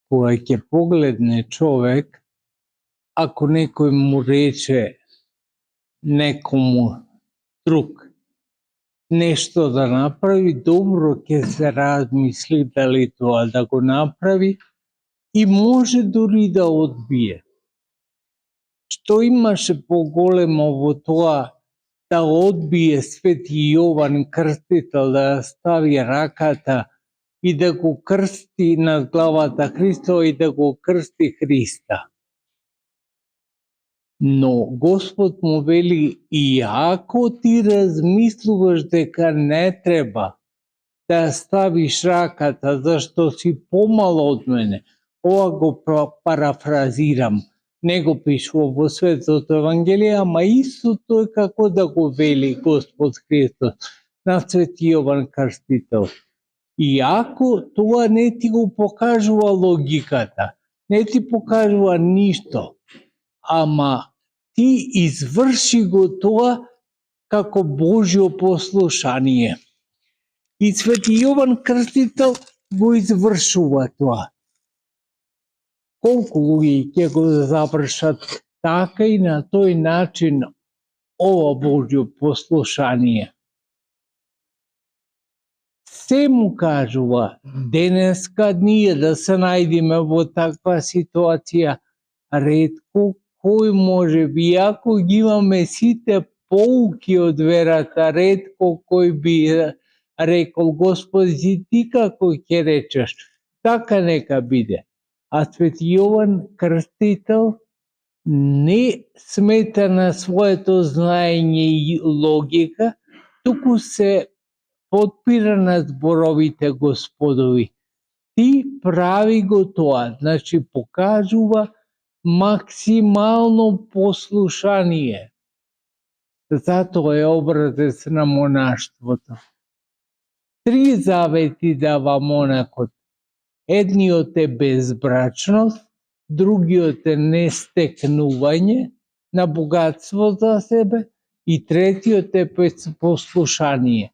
кога ќе погледне човек, ако некој му рече некому друг нешто да направи, добро ќе се размисли дали тоа да го направи и може дури да одбие. Што имаше поголемо во тоа да одбие Свети Јован Крстител да стави раката и да го крсти над главата Христова и да го крсти Христа? Но Господ му вели, и ако ти размислуваш дека не треба да ставиш раката, зашто си помал од мене, ова го парафразирам, не го пишува во Светото Евангелие, ама истото е како да го вели Господ Христос на Свети Јован Крстител. И ако тоа не ти го покажува логиката, не ти покажува ништо, ама ти изврши го тоа како Божјо послушание. И Свети Јован Крстител го извршува тоа. Колку луѓе ќе го завршат така и на тој начин ова Божјо послушание? Се му кажува денеска ние да се најдеме во таква ситуација, ретко кој може би, ако ги имаме сите поуки од верата, ретко кој би рекол, Господи, ти како ќе речеш, така нека биде. А Свети Јован Крстител не смета на своето знаење и логика, туку се потпира на зборовите Господови. Ти прави го тоа, значи покажува максимално послушание. Затоа е образец на монаштвото. 3 завети дава монакот. Едниот е безбрачност, другиот е нестекнување на богатство за себе и третиот е послушание.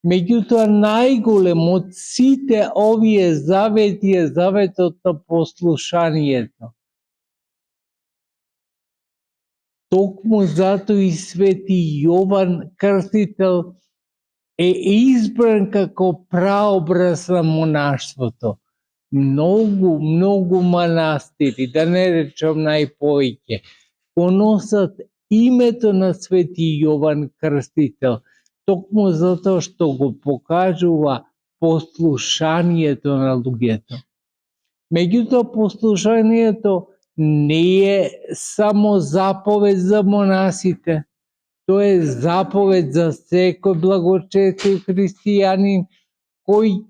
Меѓутоа, најголем од сите овие завети е заветот на послушанието. Токму затоа и Свети Јован Крстител е избран како праобраз на монаштвото. Многу манастири, да не речам најповеќе, го носат името на Свети Јован Крстител, токму затоа што го покажува послушанието на луѓето. Меѓутоа, послушанието не е само заповед за монасите, тоа е заповед за секој благочестив христијанин кој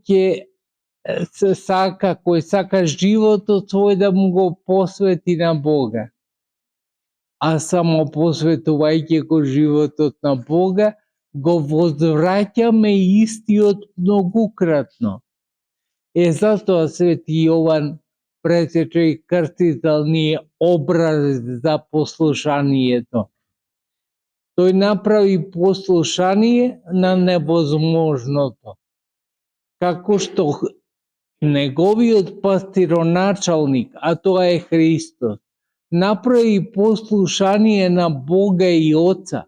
кој сака животот свој да му го посвети на Бога. А само посветувајќи го животот на Бога, го возвраќаме истиот многукратно. Затоа Свети Јован Претече и Крстител ни е образ за послушанието. Тој направи послушание на невозможното. Како што неговиот пастироначалник, а тоа е Христос, направи послушание на Бога и Оца.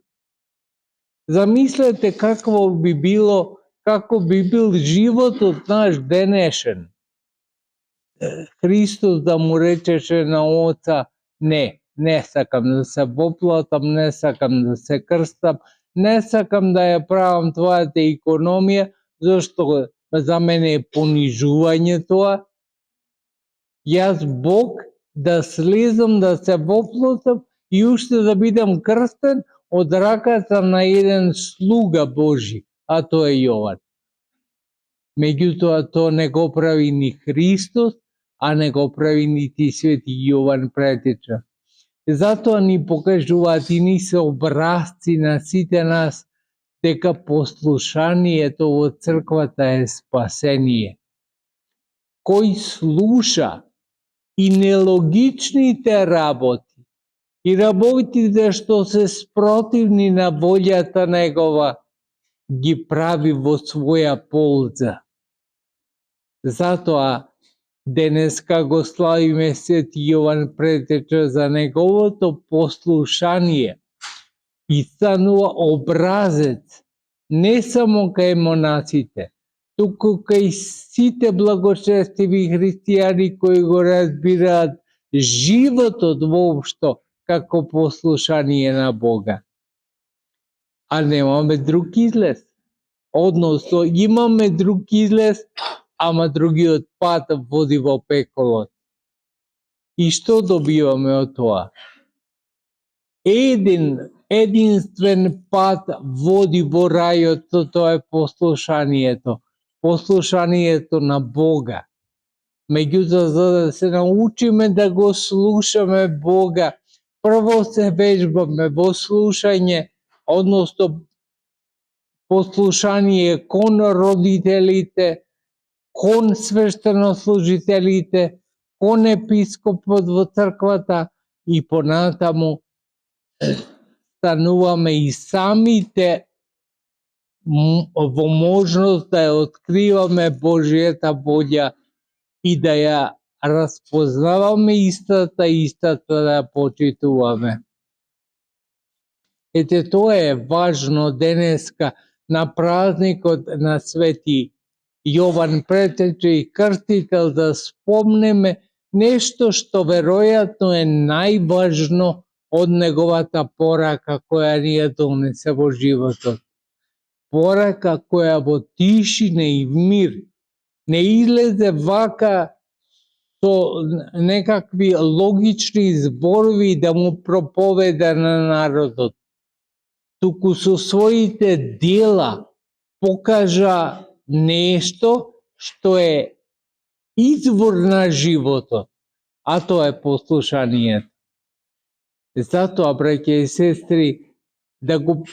Замислете како би бил животот наш денешен. Христос да му речеше на Оца, не сакам да се воплатам, не сакам да се крстам, не сакам да ја правам твојата економија, зашто за мене е понижување тоа. Јас Бог да слезам, да се воплатам и уште да бидам крстен од раката на еден слуга Божи, а тоа е Јован. Меѓутоа тоа не го прави ни Христос, а не го прави нити Свети Јован Претече. Затоа ни покажуваат и ни се образци на сите нас дека послушанието во црквата е спасение. Кој слуша и нелогичните работи и работите што се спротивни на волјата негова, ги прави во своја полза. Затоа Денеска го славиме Свети Јован Претеча за неговото послушание и станува образец не само кај монасите, туку кај сите благочестиви христијани кои го разбираат животот воопшто како послушание на Бога. А немаме друг излез. Односно, имаме друг излез, ама другиот пат води во пеколот. И што добиваме од тоа? Единствен пат води во рајот, тоа е послушанието. Послушанието на Бога. Меѓутоа, за да се научиме да го слушаме Бога, прво се вежбаме во слушање, односно послушание кон родителите, кон свештенослужителите, кон епископот во црквата и понатаму стануваме и самите во можност да ја откриваме Божијата волја и да ја распознаваме истата да ја почитуваме. Ете, тоа е важно денеска на празникот на Свети Јован Претече и Крстител да спомнеме нешто што веројатно е најважно од неговата порака која ни ја донесе во животот. Порака која во тишина и мир не излезе вака со некакви логични зборови да му проповеда на народот, туку со своите дела покажа нешто што е извор на животот, а тоа е послушанието. Затоа, браќа и сестри, да го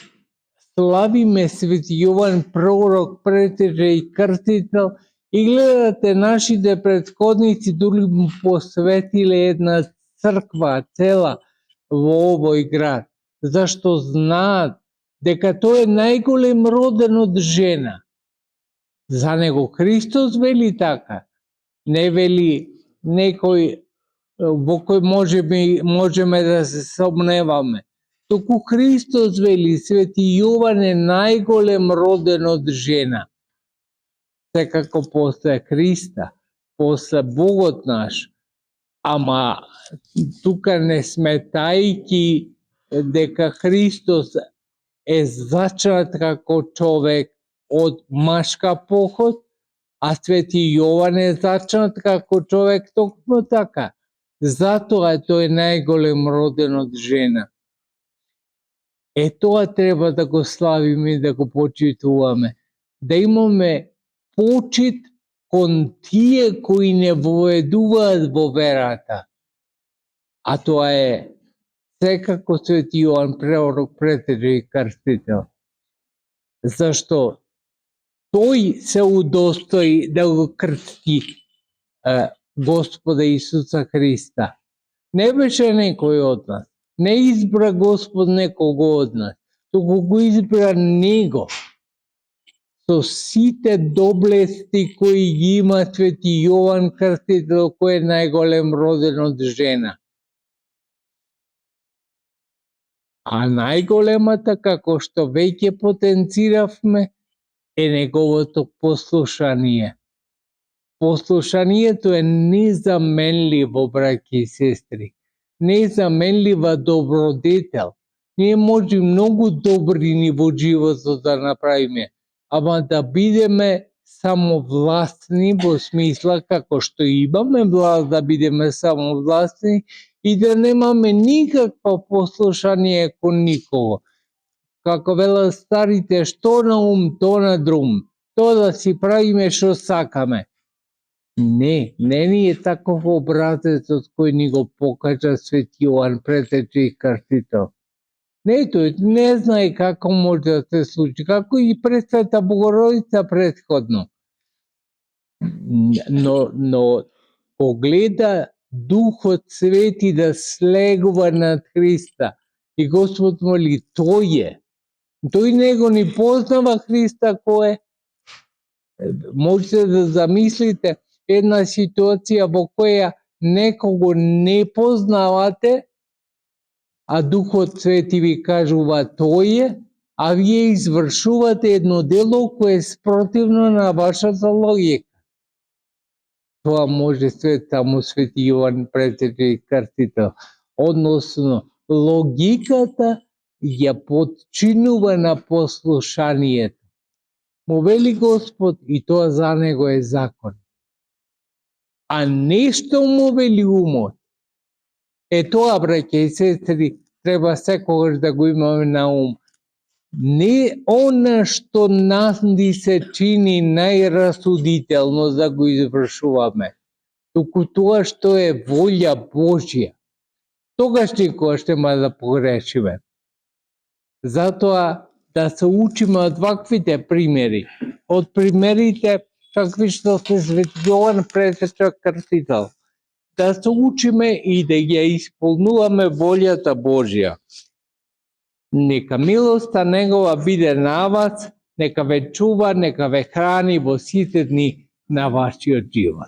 славиме Свети Јован Пророк, Претече и Крстител, и гледате, нашите претходници дури му посветиле една црква цела во овој град, зашто знаат дека тој е најголем роден од жена. За него Христос вели така, не вели некој во кој можеме да се сомневаме. Туку Христос вели, Свети Јован е најголем роден од жена. Секако после Христа, после Богот наш, ама тука не сметајќи дека Христос е зачнат како човек од машка поход, а Свети Јован е зачнат како човек токму така. Затоа тој е најголем роден од жена. Е, тоа треба да го славиме и да го почитуваме. Да имаме почит кон тие кои не воедуваат во верата. А тоа е секако Свети Јован Пророк, Претече и Крстител. Зашто тој се удостои да го крсти Господа Исуса Христа. Не беше некој од нас. Не избра Господ некого од нас, туку го избра него. Со сите доблести кои ги има Свети Јован Крстител, кој е најголем роден од жена. А најголемата, како што веќе потенциравме, е неговото послушание. Послушанието е незаменливо, браќи и сестри. Незаменлива добродетел. Ние може многу добрини во животот да направиме, ама да бидеме самовласни во смисла како што имаме власт да бидеме самовласни и да немаме никакво послушание кон никого. Како велат старите, што на ум, то на друм. Тоа да си правиме што сакаме. Не ни е таков образецот кој ни го покажа Свети Јован Претече и Крстител. Не, тој не знае како може да се случи, како и Пресвета Богородица претходно. Но погледа Духот Свети да слегува над Христа и Господ моли, тој е. Тој него ни познава Христа кој е. Можете да замислите, една ситуација во која некого не познавате, а Духот Свети ви кажува тој е, а вие извршувате едно дело кое е спротивно на вашата логика. Тоа може само Свети Јован Претежи Крстител. Односно, логиката ја подчинува на послушанието. Му вели Господ и тоа за него е закон. А нешто му вели умот. Тоа, браќа и сестри, треба секогаш да го имаме на ум. Не она што нас ни се чини најрасудително да го извршуваме, туку тоа што е волја Божја. Тогаш никогаш нема да погрешиме. Затоа да се учиме од ваквите примери, од примерите какви што се Свети Јован Претежи Крстител, да се учиме и да ја исполнуваме волјата Божја. Нека милоста негова биде на вас, нека ве чува, нека ве храни во сите дни на вашиот живот.